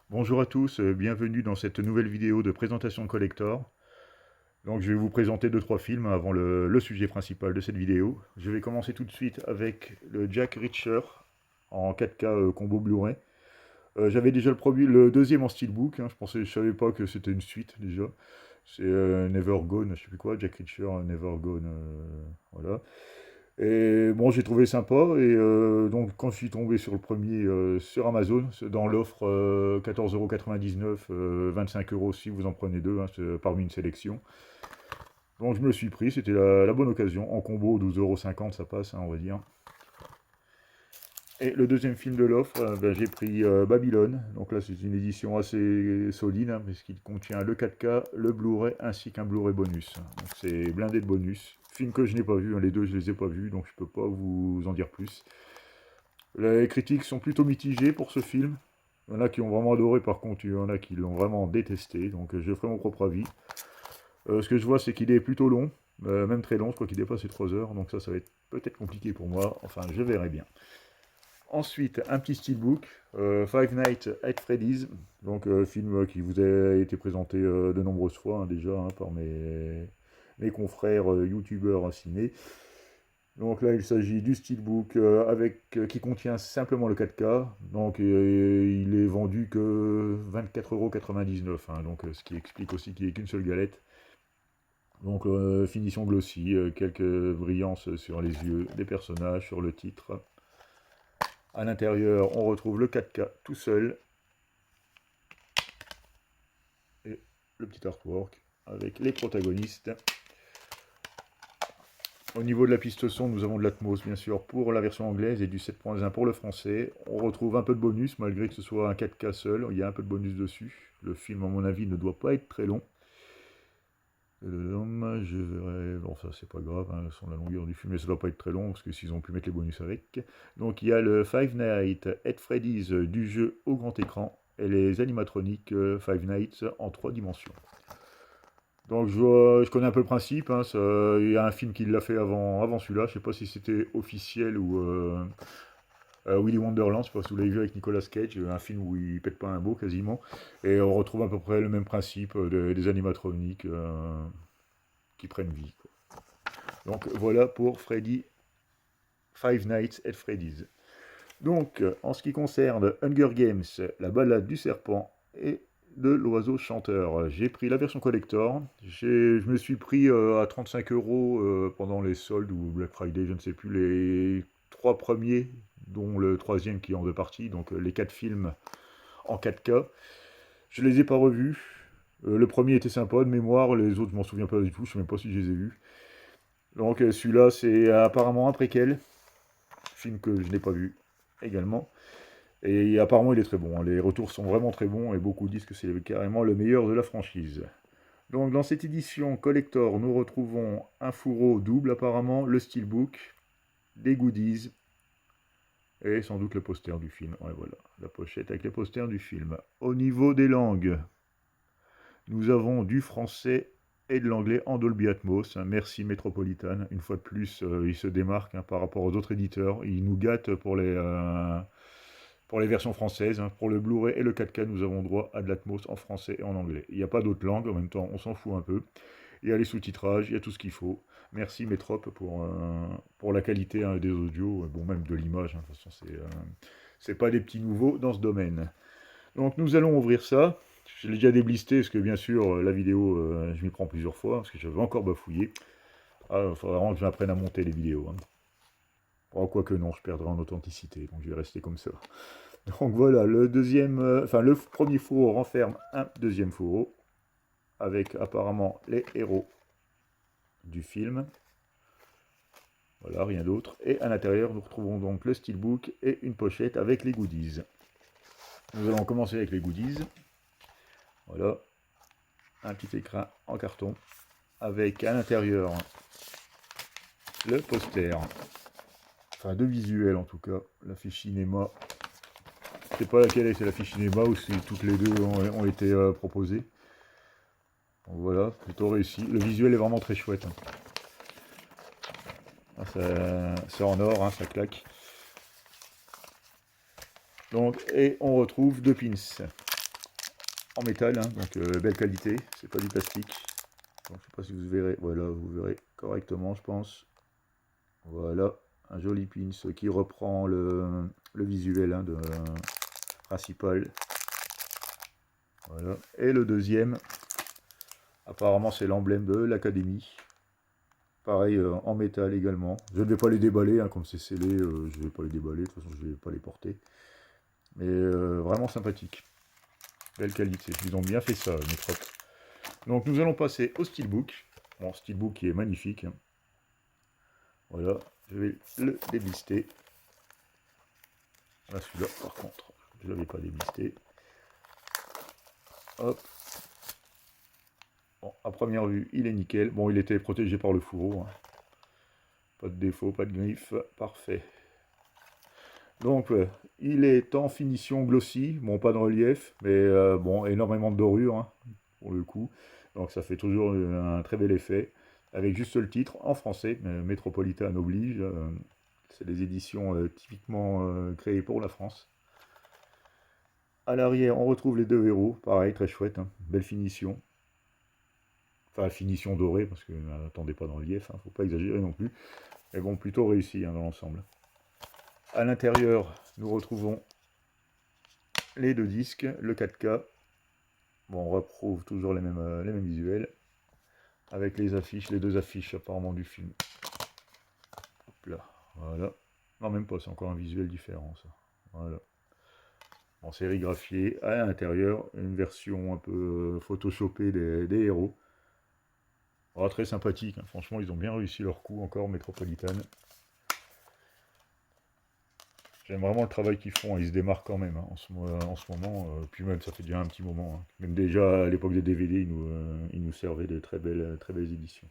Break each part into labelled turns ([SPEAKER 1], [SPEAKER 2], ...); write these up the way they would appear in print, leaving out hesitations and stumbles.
[SPEAKER 1] Bonjour à tous, bienvenue dans cette nouvelle vidéo de présentation collector. Donc je vais vous présenter deux trois films avant le sujet principal de cette vidéo. Je vais commencer tout de suite avec le Jack Reacher en 4K combo Blu-ray. J'avais déjà le deuxième en steelbook, hein, je savais pas que c'était une suite déjà. C'est Never Gone, je sais plus quoi, Jack Reacher Never Gone, voilà. Et bon, j'ai trouvé sympa, et donc quand je suis tombé sur le premier sur Amazon, c'est dans l'offre 14,99 €, 25 € si vous en prenez deux, hein, c'est parmi une sélection. Donc je me le suis pris, c'était la bonne occasion. En combo, 12,50 € ça passe, hein, on va dire. Et le deuxième film de l'offre, ben, j'ai pris Babylone. Donc là, c'est une édition assez solide, hein, puisqu'il contient le 4K, le Blu-ray ainsi qu'un Blu-ray bonus. Donc c'est blindé de bonus. Film que je n'ai pas vu, hein, les deux je les ai pas vus, donc je peux pas vous en dire plus. Les critiques sont plutôt mitigées pour ce film. Il y en a qui ont vraiment adoré, par contre, il y en a qui l'ont vraiment détesté, donc je ferai mon propre avis. Ce que je vois, c'est qu'il est plutôt long, même très long, je crois qu'il dépasse les 3 heures, donc ça va être peut-être compliqué pour moi, enfin je verrai bien. Ensuite, un petit steelbook, Five Nights at Freddy's, donc film qui vous a été présenté de nombreuses fois, hein, déjà, hein, par mes confrères youtubeurs ciné. Donc là, il s'agit du steelbook qui contient simplement le 4K. Donc il est vendu que 24,99 €, hein, donc ce qui explique aussi qu'il n'y ait qu'une seule galette. Donc finition glossy, quelques brillances sur les yeux des personnages, sur le titre. À l'intérieur, on retrouve le 4K tout seul. Et le petit artwork avec les protagonistes. Au niveau de la piste son, nous avons de l'Atmos, bien sûr, pour la version anglaise et du 7.1 pour le français. On retrouve un peu de bonus, malgré que ce soit un 4K seul. Il y a un peu de bonus dessus. Le film, à mon avis, ne doit pas être très long. Je verrai... Bon, ça, c'est pas grave, hein, sur la longueur du film, mais ça doit pas être très long, parce que s'ils ont pu mettre les bonus avec. Donc, il y a le Five Nights at Freddy's du jeu au grand écran, et les animatroniques Five Nights en 3 dimensions. Donc je connais un peu le principe, hein, il y a un film qui l'a fait avant celui-là, je sais pas si c'était officiel ou Willy Wonderland, je sais pas si vous l'avez vu avec Nicolas Cage, un film où il pète pas un mot quasiment, et on retrouve à peu près le même principe des animatroniques qui prennent vie, quoi. Donc voilà pour Freddy Five Nights at Freddy's. Donc en ce qui concerne Hunger Games, la balade du serpent et de l'oiseau chanteur. J'ai pris la version collector. Je me suis pris à 35 € pendant les soldes ou Black Friday, je ne sais plus, les 3 premiers, dont le troisième qui est en 2 parties, donc les 4 films en 4K. Je les ai pas revus. Le premier était sympa de mémoire, les autres je m'en souviens pas du tout, je sais même pas si je les ai vus. Donc celui-là c'est apparemment un préquel, film que je n'ai pas vu également. Et apparemment, il est très bon, hein. Les retours sont vraiment très bons et beaucoup disent que c'est carrément le meilleur de la franchise. Donc, dans cette édition collector, nous retrouvons un fourreau double, apparemment, le steelbook, des goodies et sans doute le poster du film. Ouais, voilà, la pochette avec les posters du film. Au niveau des langues, nous avons du français et de l'anglais en Dolby Atmos. Merci Metropolitan. Une fois de plus, il se démarque, hein, par rapport aux autres éditeurs. Il nous gâte pour les versions françaises. Hein. Pour le Blu-ray et le 4K, nous avons droit à de l'Atmos en français et en anglais. Il n'y a pas d'autres langues, en même temps, on s'en fout un peu. Il y a les sous-titrages, il y a tout ce qu'il faut. Merci Metrop pour la qualité, hein, des audios, bon, même de l'image. Hein. De toute façon, c'est pas des petits nouveaux dans ce domaine. Donc nous allons ouvrir ça. Je l'ai déjà déblisté, parce que bien sûr, la vidéo, je m'y prends plusieurs fois, parce que j'avais encore bafouillé. Ah, il faudra vraiment que je m'apprenne à monter les vidéos. Hein. Oh, quoique non, je perdrai en authenticité, donc je vais rester comme ça. Donc voilà, le premier fourreau renferme un deuxième fourreau, avec apparemment les héros du film. Voilà, rien d'autre. Et à l'intérieur, nous retrouvons donc le steelbook et une pochette avec les goodies. Nous allons commencer avec les goodies. Voilà, un petit écran en carton, avec à l'intérieur le poster, enfin deux visuels en tout cas, la fiche cinéma. Je sais pas laquelle c'est la fiche cinéma ou si toutes les deux ont été proposées. Donc voilà, plutôt réussi. Le visuel est vraiment très chouette. Hein. C'est en or, hein, ça claque. Donc, et on retrouve deux pins. en métal, hein, donc belle qualité, c'est pas du plastique. Donc, je sais pas si vous verrez, voilà, vous verrez correctement, je pense. Voilà, un joli pins qui reprend le visuel hein, principal. Voilà. Et le deuxième, apparemment c'est l'emblème de l'académie. Pareil en métal également. Je ne vais pas les déballer, hein, comme c'est scellé, je ne vais pas les déballer, de toute façon je ne vais pas les porter. Mais vraiment sympathique. Belle qualité, ils ont bien fait ça, Métrop. Donc nous allons passer au steelbook. Bon, steelbook qui est magnifique. Hein. Voilà, je vais le déblister. Là, celui-là, par contre, je ne l'avais pas déblisté. Hop. Bon, à première vue, il est nickel. Bon, il était protégé par le fourreau. Hein. Pas de défaut, pas de griffe. Parfait. Donc, il est en finition glossy. Bon, pas de relief, mais bon, énormément de dorure, hein, pour le coup. Donc, ça fait toujours un très bel effet. Avec juste le titre en français, Métropolitain oblige. C'est des éditions typiquement créées pour la France. À l'arrière, on retrouve les deux verrous. Pareil, très chouette. Hein, belle finition. Enfin, finition dorée, parce que n'attendez pas de relief, hein, faut pas exagérer non plus. Mais bon, plutôt réussi hein, dans l'ensemble. À l'intérieur, nous retrouvons les deux disques, le 4K. Bon, on retrouve toujours les mêmes visuels. Avec les affiches, les deux affiches apparemment du film. Hop là, voilà. Non, même pas, c'est encore un visuel différent, ça. Voilà. En sérigraphié. À l'intérieur, une version un peu photoshopée des héros. Oh, très sympathique, hein. Franchement, ils ont bien réussi leur coup encore, Metropolitan. J'aime vraiment le travail qu'ils font, ils se démarquent quand même hein, en ce moment, puis même ça fait déjà un petit moment. Hein. Même déjà à l'époque des DVD, ils nous servaient de très belles éditions.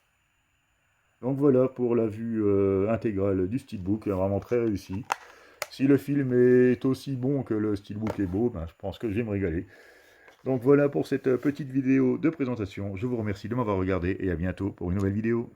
[SPEAKER 1] Donc voilà pour la vue intégrale du steelbook, vraiment très réussi. Si le film est aussi bon que le steelbook est beau, ben, je pense que je vais me régaler. Donc voilà pour cette petite vidéo de présentation. Je vous remercie de m'avoir regardé et à bientôt pour une nouvelle vidéo.